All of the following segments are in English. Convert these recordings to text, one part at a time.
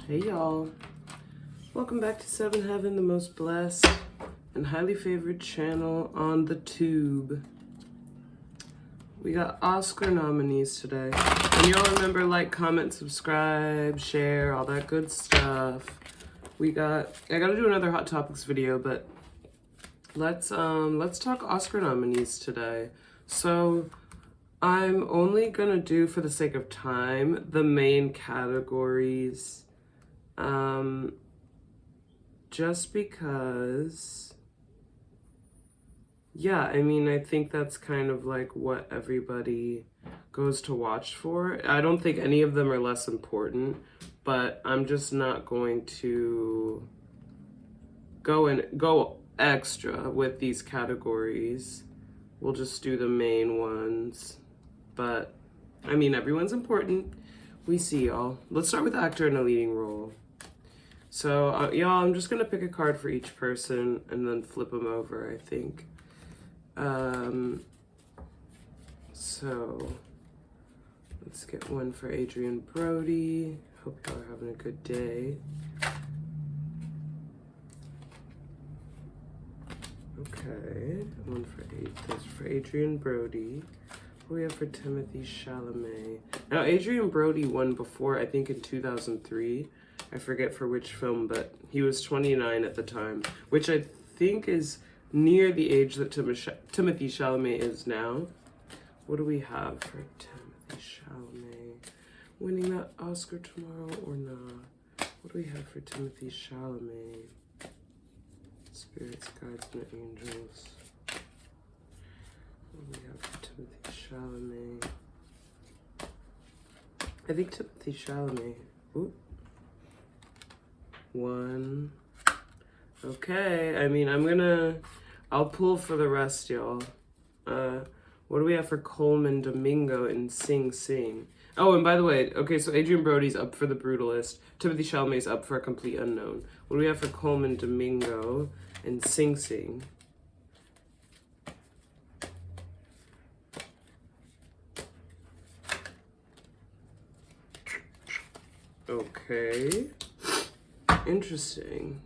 Hey y'all, welcome back to Seven Heaven, the most blessed and highly favored channel on the tube. We got Oscar nominees today. And y'all remember, like, comment, subscribe, share, all that good stuff. I gotta do another Hot Topics video, but let's talk Oscar nominees today. So I'm only gonna do, for the sake of time, the main categories. Just because, yeah, I mean, I think that's kind of like what everybody goes to watch for. I don't think any of them are less important, but I'm just not going to go extra with these categories. We'll just do the main ones. But, I mean, everyone's important. We see y'all. Let's start with actor in a leading role. So, y'all, I'm just going to pick a card for each person and then flip them over, I think. So, let's get one for Adrian Brody. Hope y'all are having a good day. Okay, one for Adrian Brody. What do we have for Timothy Chalamet? Now, Adrian Brody won before, I think in 2003. I forget for which film, but he was 29 at the time, which I think is near the age that Timothy Chalamet is now. What do we have for Timothy Chalamet? Winning that Oscar tomorrow or not? What do we have for Timothy Chalamet? Spirits, guides, and angels. What do we have for Timothy Chalamet? I think Timothy Chalamet. Ooh. One. Okay, I mean, I'll pull for the rest, y'all. What do we have for Coleman Domingo in Sing Sing? Oh, and by the way, okay, so Adrian Brody's up for The Brutalist. Timothy Chalamet's up for A Complete Unknown. What do we have for Coleman Domingo in Sing Sing? Okay. Interesting.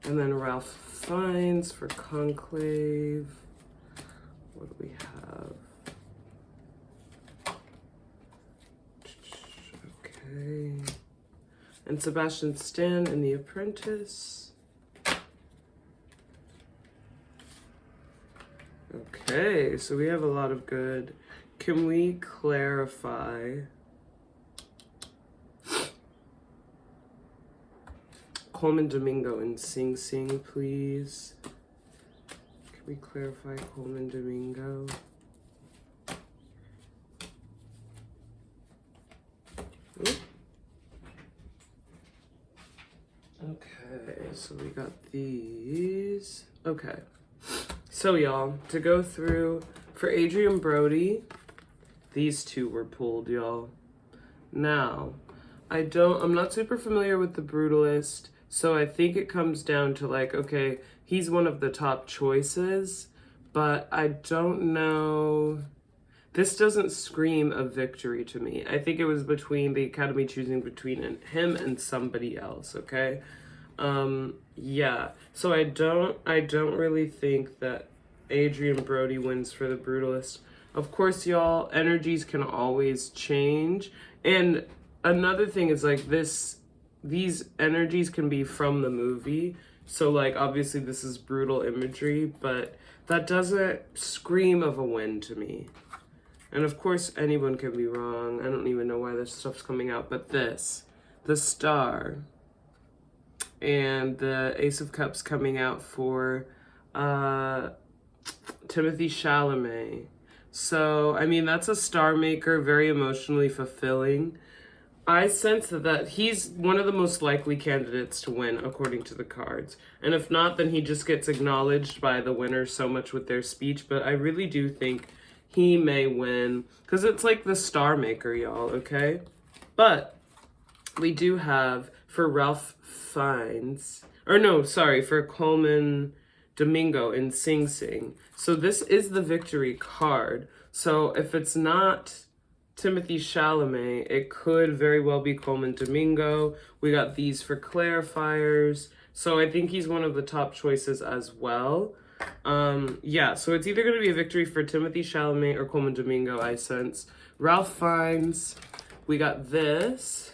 And then Ralph Fiennes for Conclave. What do we have? Okay. And Sebastian Stan in The Apprentice. Okay, so we have a lot of good. Can we clarify? Coleman Domingo in Sing Sing, please. Can we clarify Coleman Domingo? Ooh. Okay, so we got these. Okay. So y'all, to go through, for Adrian Brody, these two were pulled, y'all. Now, I'm not super familiar with The Brutalist. So I think it comes down to like, okay, he's one of the top choices, but I don't know. This doesn't scream a victory to me. I think it was between the Academy choosing between him and somebody else, okay? Yeah. So I don't really think that Adrian Brody wins for The Brutalist. Of course, y'all, energies can always change. And another thing is like these energies can be from the movie. So like obviously this is brutal imagery, but that doesn't scream of a win to me. And of course anyone can be wrong. I don't even know why this stuff's coming out, but the Star and the Ace of Cups coming out for Timothy Chalamet. So, I mean, that's a star maker, very emotionally fulfilling. I sense that he's one of the most likely candidates to win, according to the cards. And if not, then he just gets acknowledged by the winner so much with their speech. But I really do think he may win, because it's like the star maker, y'all, okay? But we do have, for Ralph Fiennes, for Coleman Domingo in Sing Sing. So this is the victory card. So if it's not Timothy Chalamet. It could very well be Coleman Domingo. We got these for clarifiers. So I think he's one of the top choices as well. Yeah, so it's either going to be a victory for Timothy Chalamet or Coleman Domingo, I sense. Ralph Fiennes. We got this.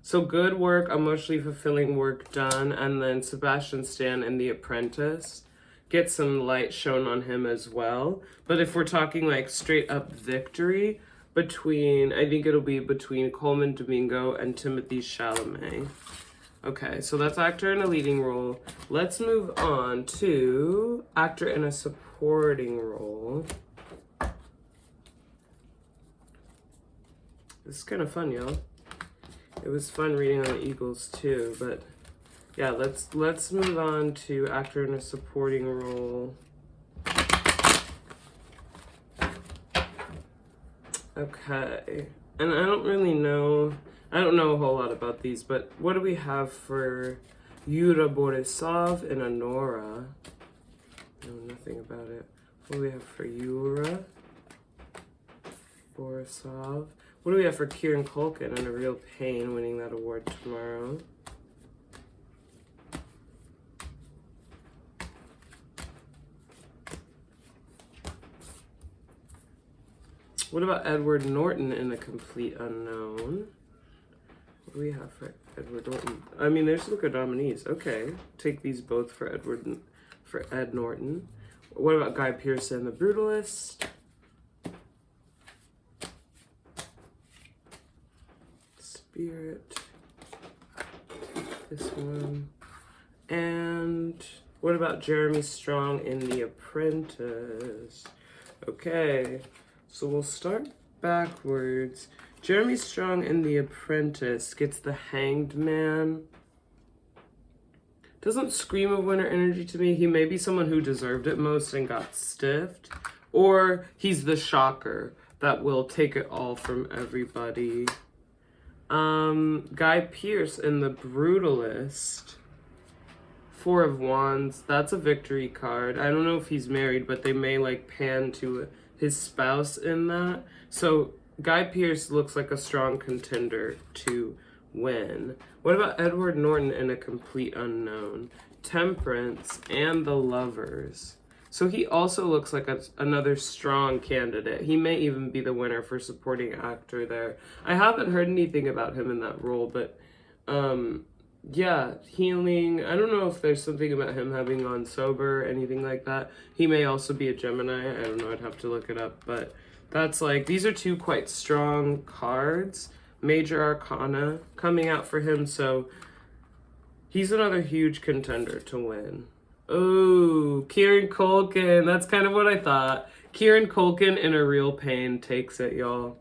So good work, emotionally fulfilling work done. And then Sebastian Stan in The Apprentice. Get some light shown on him as well. But if we're talking like straight up victory, I think it'll be between Coleman Domingo and Timothy Chalamet. Okay, so that's actor in a leading role. Let's move on to actor in a supporting role. This is kind of fun, y'all. It was fun reading on the Eagles too, but yeah, let's move on to actor in a supporting role. Okay, and I don't know a whole lot about these, but what do we have for Yura Borisov and Honora? I know nothing about it. What do we have for Yura Borisov? What do we have for Kieran Culkin and A Real Pain winning that award tomorrow? What about Edward Norton in A Complete Unknown? What do we have for Edward Norton? I mean, there's some good nominees. Okay, take these both for Ed Norton. What about Guy Pearce in The Brutalist? Spirit. This one. And what about Jeremy Strong in The Apprentice? Okay. So we'll start backwards. Jeremy Strong in The Apprentice gets the Hanged Man. Doesn't scream of winner energy to me. He may be someone who deserved it most and got stiffed. Or he's the shocker that will take it all from everybody. Guy Pearce in The Brutalist. Four of Wands. That's a victory card. I don't know if he's married, but they may like pan to his spouse in that. So Guy Pearce looks like a strong contender to win. What about Edward Norton in A Complete Unknown? Temperance and The Lovers. So he also looks like another strong candidate. He may even be the winner for supporting actor there. I haven't heard anything about him in that role, but yeah, healing. I don't know if there's something about him having gone sober or anything like that. He may also be a Gemini. I don't know. I'd have to look it up. But that's like, these are two quite strong cards. Major Arcana coming out for him. So he's another huge contender to win. Oh, Kieran Culkin. That's kind of what I thought. Kieran Culkin in A Real Pain takes it, y'all.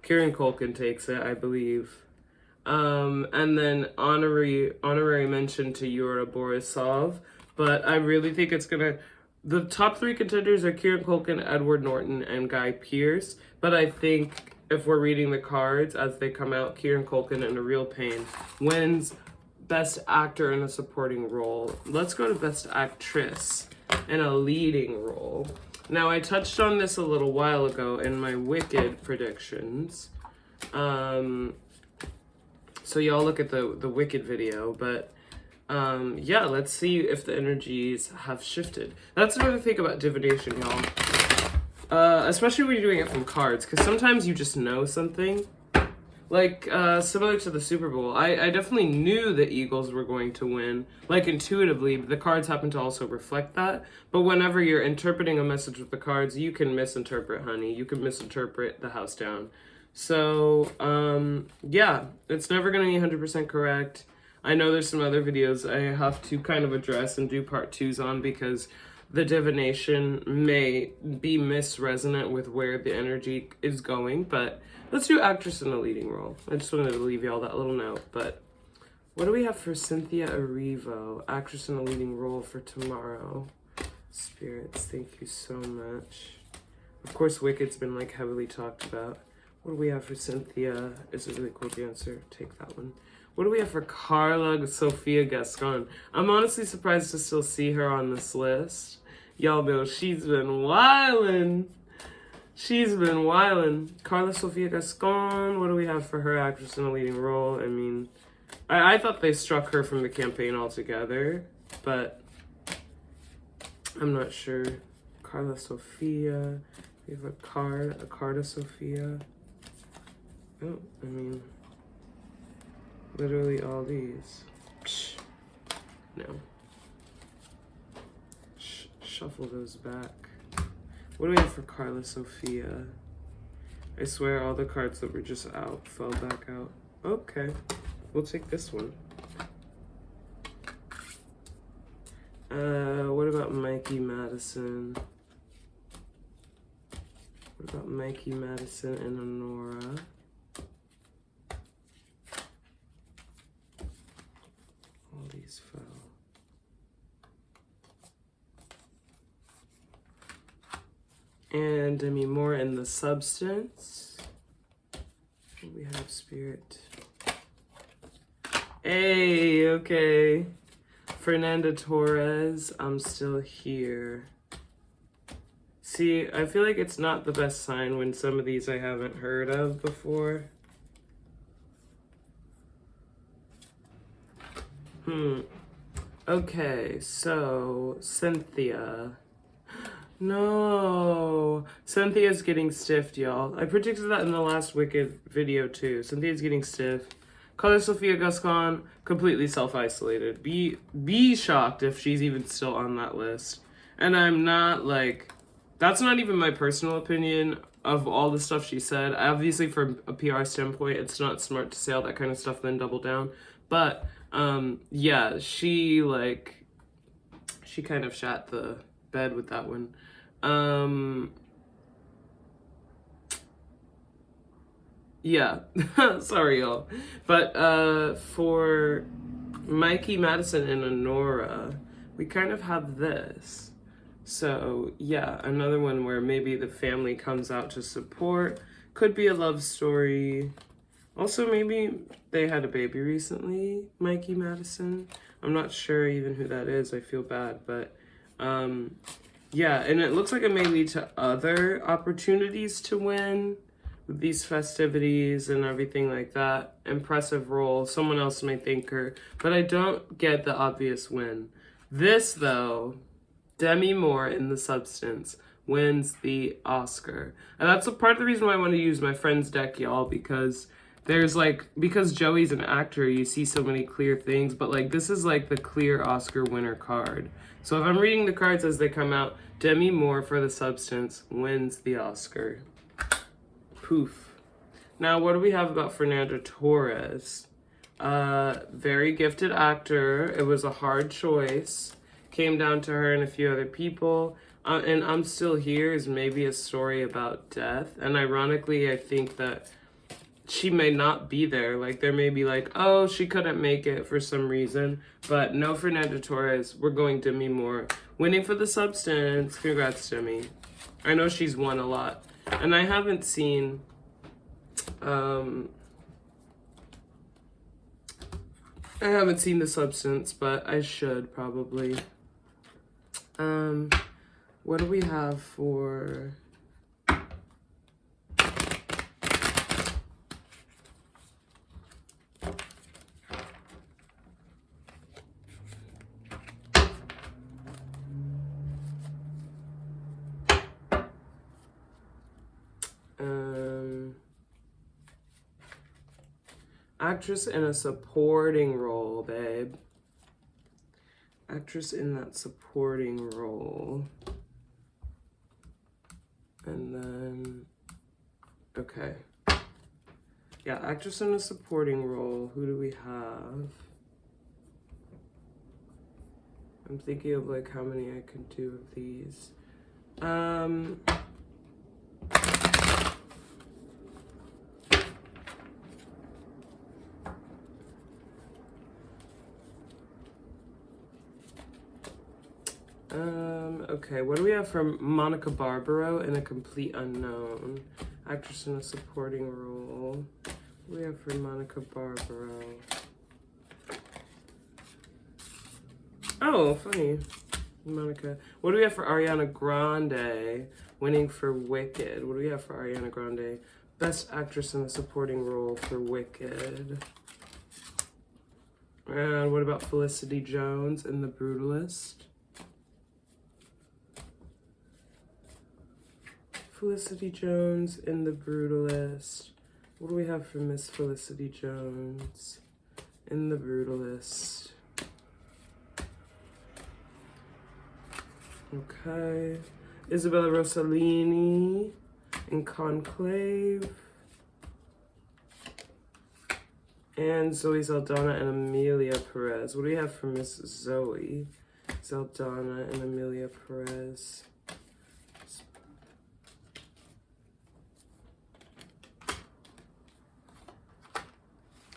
Kieran Culkin takes it, I believe. And then honorary mention to Yura Borisov, but I really think it's the top three contenders are Kieran Culkin, Edward Norton, and Guy Pearce, but I think if we're reading the cards as they come out, Kieran Culkin in A Real Pain wins Best Actor in a Supporting Role. Let's go to Best Actress in a Leading Role. Now, I touched on this a little while ago in my Wicked predictions. So y'all look at the Wicked video, but yeah, let's see if the energies have shifted. That's another thing about divination, y'all. Especially when you're doing it from cards, because sometimes you just know something. Like, similar to the Super Bowl, I definitely knew the Eagles were going to win, like intuitively, but the cards happen to also reflect that. But whenever you're interpreting a message with the cards, you can misinterpret, honey. You can misinterpret the house down. So, yeah, it's never going to be 100% correct. I know there's some other videos I have to kind of address and do part 2s on because the divination may be misresonant with where the energy is going, but let's do actress in a leading role. I just wanted to leave y'all that little note, but what do we have for Cynthia Erivo, actress in a leading role for tomorrow? Spirits, thank you so much. Of course, Wicked's been like heavily talked about. What do we have for Cynthia? It's a really cool dancer. Take that one. What do we have for Carla Sophia Gascon? I'm honestly surprised to still see her on this list. Y'all know she's been wildin'. She's been wildin'. Carla Sofia Gascon, what do we have for her? Actress in a leading role. I mean, I thought they struck her from the campaign altogether, but I'm not sure. Carla Sofia. We have a Carta Sofia. Oh, I mean, literally all these. Psh, no. Shuffle those back. What do we have for Carla Sofia? I swear all the cards that were just out fell back out. Okay, we'll take this one. What about Mikey Madison? What about Mikey Madison and Honora? All these fell. And Demi Moore in The Substance. We have Spirit. Hey, okay. Fernanda Torres, I'm still here. See, I feel like it's not the best sign when some of these I haven't heard of before. Okay, so Cynthia. No, Cynthia's getting stiffed, y'all. I predicted that in the last Wicked video too. Cynthia's getting stiff. Carla Sofia Gascon, completely self-isolated. Be shocked if she's even still on that list. And I'm not like, that's not even my personal opinion of all the stuff she said. Obviously, from a PR standpoint, it's not smart to say all that kind of stuff then double down. But yeah, she kind of shat the bed with that one. Yeah, sorry y'all. But for Mikey Madison and Honora, we kind of have this. So yeah, another one where maybe the family comes out to support. Could be a love story. Also, maybe they had a baby recently, Mikey Madison. I'm not sure even who that is. I feel bad, but yeah, and it looks like it may lead to other opportunities to win with these festivities and everything like that. Impressive role. Someone else may thank her, but I don't get the obvious win. This, though, Demi Moore in The Substance wins the Oscar. And that's a part of the reason why I want to use my friend's deck, y'all, because there's because Joey's an actor, you see so many clear things, but this is the clear Oscar winner card. So if I'm reading the cards as they come out, Demi Moore for The Substance wins the Oscar. Poof. Now, what do we have about Fernanda Torres? Very gifted actor. It was a hard choice. Came down to her and a few other people. And I'm Still Here is maybe a story about death. And ironically, I think that she may not be there. There may be oh, she couldn't make it for some reason. But no Fernanda Torres. We're going Demi Moore. Winning for The Substance. Congrats, Demi. I know she's won a lot. And I haven't seen... I haven't seen The Substance, but I should probably. What do we have for... Actress in a supporting role, babe. Actress in that supporting role. And then, okay. Yeah, actress in a supporting role. Who do we have? I'm thinking of how many I could do of these. Okay, what do we have from Monica Barbaro in A Complete Unknown? Actress in a supporting role. What do we have for Monica Barbaro? Oh, funny. Monica. What do we have for Ariana Grande? winning for Wicked. What do we have for Ariana Grande? Best Actress in a Supporting Role for Wicked. And what about Felicity Jones in The Brutalist? Felicity Jones in The Brutalist. What do we have for Miss Felicity Jones in The Brutalist? Okay. Isabella Rossellini in Conclave. And Zoe Saldana and Amelia Perez. What do we have for Miss Zoe Saldana and Amelia Perez?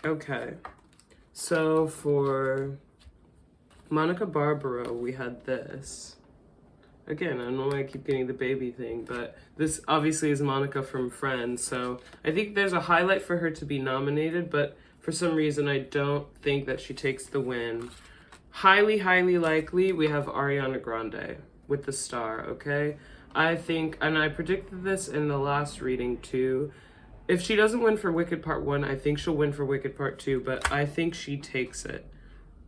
Okay. So for Monica Barbaro, we had this. Again, I don't know why I keep getting the baby thing, but this obviously is Monica from Friends, so I think there's a highlight for her to be nominated, but for some reason I don't think that she takes the win. Highly, highly likely, we have Ariana Grande with the star, okay? I think, and I predicted this in the last reading too, if she doesn't win for Wicked Part 1, I think she'll win for Wicked Part 2, but I think she takes it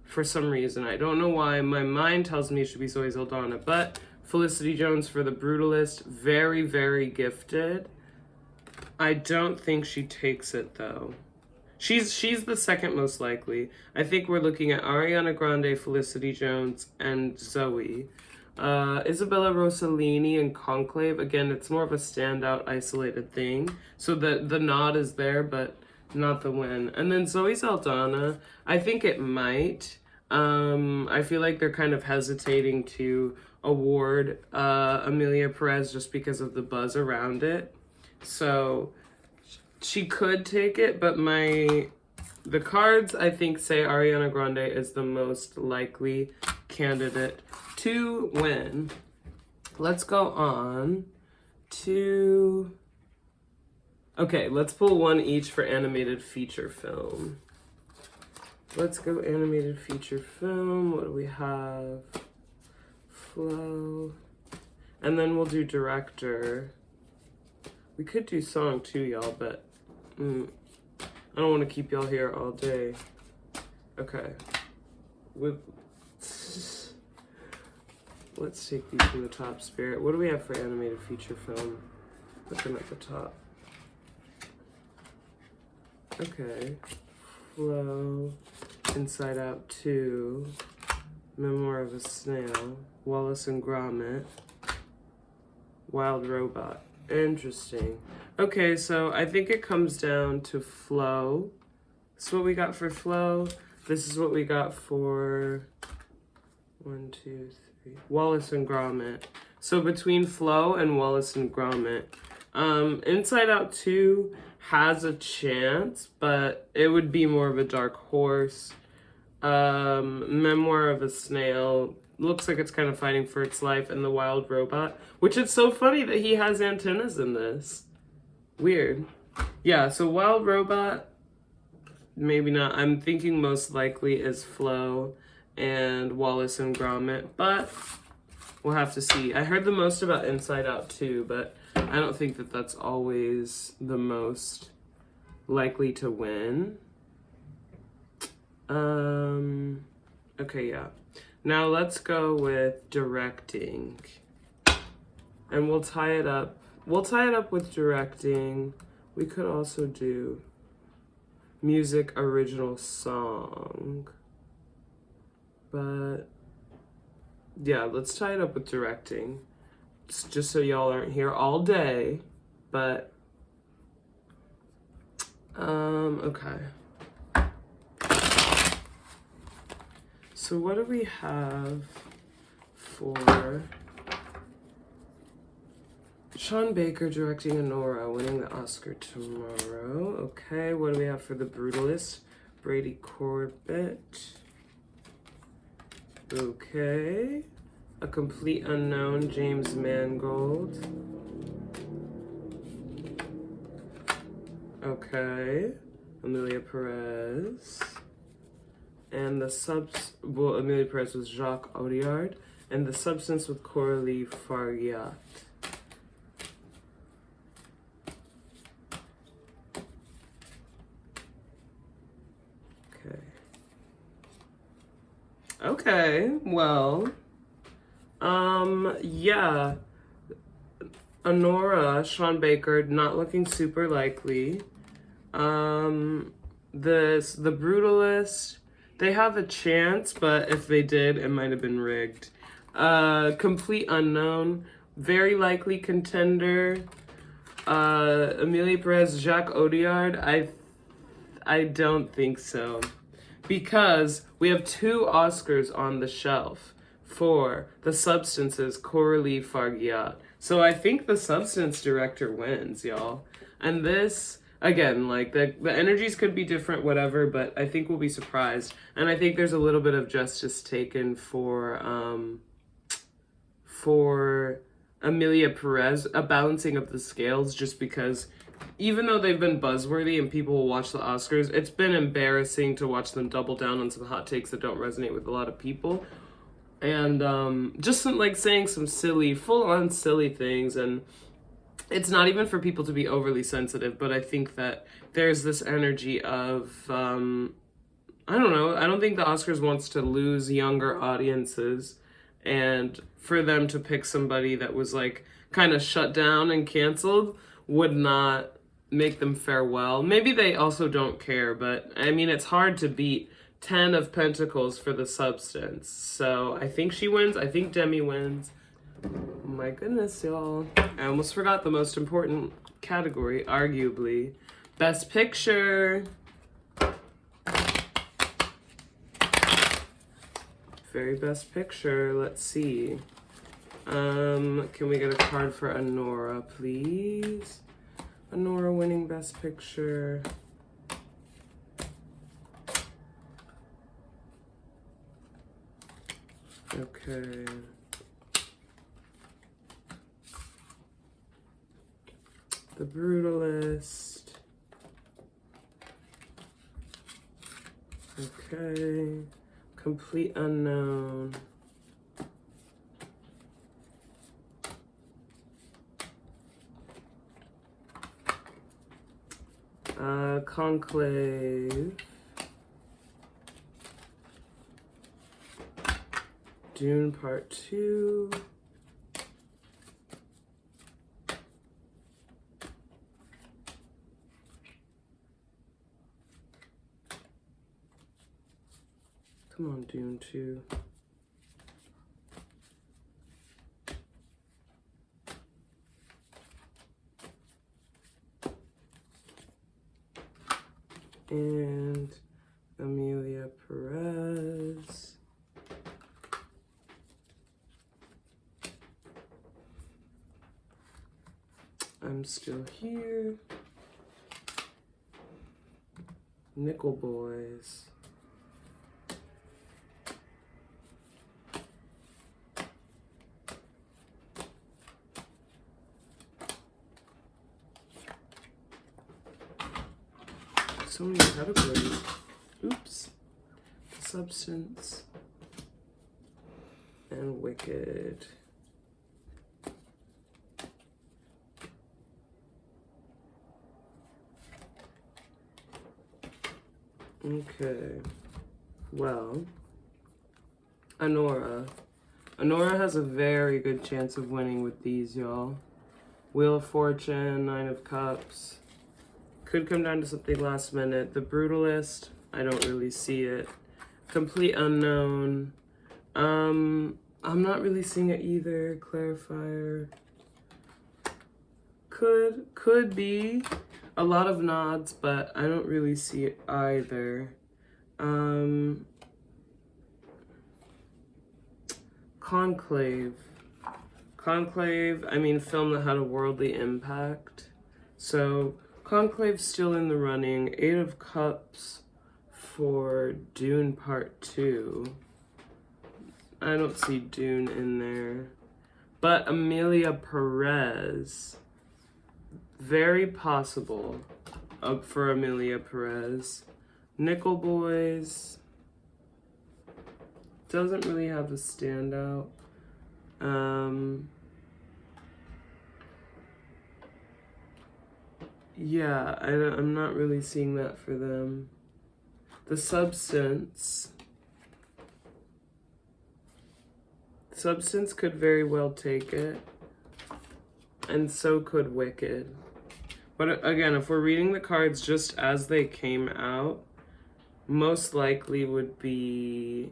for some reason. I don't know why. My mind tells me it should be Zoe Saldana, but Felicity Jones for The Brutalist, very, very gifted. I don't think she takes it, though. She's the second most likely. I think we're looking at Ariana Grande, Felicity Jones, and Zoe. Isabella Rossellini and Conclave, again, it's more of a standout, isolated thing. So the nod is there, but not the win. And then Zoe Saldana, I think it might. I feel like they're kind of hesitating to award Amelia Perez just because of the buzz around it. So she could take it, but the cards I think say Ariana Grande is the most likely candidate to win. Let's go on to... Okay, let's pull one each for animated feature film. Let's go animated feature film. What do we have? Flow. And then we'll do director. We could do song too, y'all, but I don't want to keep y'all here all day. Okay. Let's take these from the top, Spirit. What do we have for animated feature film? Put them at the top. Okay. Flow. Inside Out 2. Memoir of a Snail. Wallace and Gromit. Wild Robot. Interesting. Okay, so I think it comes down to Flow. This is what we got for Flow. This is what we got for 1, 2, 3. Wallace and Gromit. So between Flow and Wallace and Gromit, Inside Out 2 has a chance, but it would be more of a dark horse. Memoir of a Snail looks like it's kind of fighting for its life, and The Wild Robot, which it's so funny that he has antennas in this. Weird. Yeah, so Wild Robot, maybe not. I'm thinking most likely is Flo and Wallace and Gromit, but we'll have to see. I heard the most about Inside Out too, but I don't think that that's always the most likely to win. Okay, yeah. Now let's go with directing. And we'll tie it up. We'll tie it up with directing. We could also do music original song. But yeah, let's tie it up with directing. Just so y'all aren't here all day. But okay. So what do we have for Sean Baker directing Anora, winning the Oscar tomorrow? Okay, what do we have for The Brutalist? Brady Corbett. Okay. A Complete Unknown, James Mangold. Okay. Amelia Perez. And Amelia Perez was Jacques Audiard. And The Substance with Coralie Farriat. Okay, well, yeah. Honora, Sean Baker, not looking super likely. The Brutalist, they have a chance, but if they did, it might have been rigged. Complete Unknown, very likely contender. Amelia Perez, Jacques Audiard, I don't think so. Because we have 2 Oscars on the shelf for The Substance's Coralie Fargiat. So I think the Substance director wins, y'all. And this, again, like the energies could be different, whatever, but I think we'll be surprised. And I think there's a little bit of justice taken for Amelia Perez, a balancing of the scales, just because even though they've been buzzworthy and people will watch the Oscars, it's been embarrassing to watch them double down on some hot takes that don't resonate with a lot of people. And just like saying some silly, full-on silly things. And it's not even for people to be overly sensitive, but I think that there's this energy of, I don't know, I don't think the Oscars wants to lose younger audiences. And for them to pick somebody that was like kind of shut down and canceled would not make them fare well. Maybe they also don't care, but I mean, it's hard to beat 10 of Pentacles for The Substance. So I think she wins. I think Demi wins. My goodness, y'all. I almost forgot the most important category, arguably. Best Picture. Very Best Picture. Let's see. Can we get a card for Honora, please? Honora winning Best Picture. Okay. The Brutalist. Okay. Complete Unknown. Conclave. Dune Part 2. Come on, Dune 2. And Amelia Perez. I'm Still Here. Nickel Boys. So many categories. Oops. The Substance. And Wicked. Okay. Well, Honora. Honora has a very good chance of winning with these, y'all. Wheel of Fortune, 9 of Cups. Could come down to something last minute. The Brutalist, I don't really see it. Complete Unknown. I'm not really seeing it either. Clarifier. Could be a lot of nods, but I don't really see it either. Conclave. Conclave, I mean, film that had a worldly impact. So Conclave's still in the running. 8 of Cups for Dune Part 2. I don't see Dune in there. But Amelia Perez. Very possible up for Amelia Perez. Nickel Boys. Doesn't really have a standout. Yeah, I'm not really seeing that for them. The Substance. Substance could very well take it. And so could Wicked. But again, if we're reading the cards just as they came out, most likely would be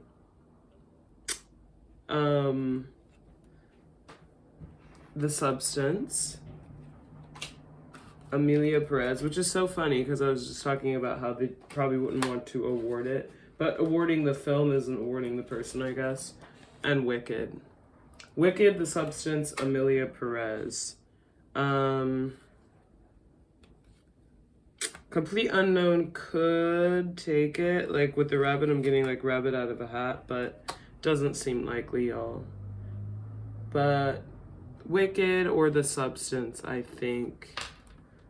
The Substance, Amelia Perez, which is so funny because I was just talking about how they probably wouldn't want to award it, but awarding the film isn't awarding the person, I guess. And Wicked, The Substance, Amelia Perez. Complete Unknown could take it. Like with the rabbit, I'm getting like rabbit out of a hat, but doesn't seem likely, y'all. But Wicked or The Substance, I think,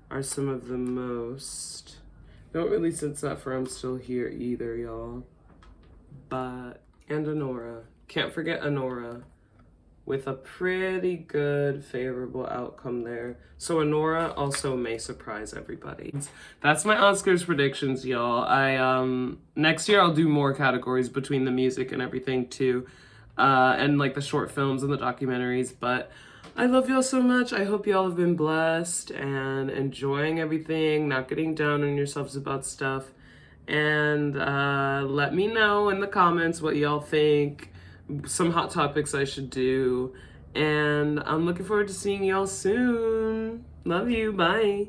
are some of the most. Don't really sense that for I'm Still Here either, y'all. But, and Honora. Can't forget Honora. With a pretty good favorable outcome there. So Honora also may surprise everybody. That's my Oscars predictions, y'all. Next year I'll do more categories between the music and everything too. And like the short films and the documentaries, but I love y'all so much. I hope y'all have been blessed and enjoying everything, not getting down on yourselves about stuff. And let me know in the comments what y'all think, some hot topics I should do. And I'm looking forward to seeing y'all soon. Love you. Bye.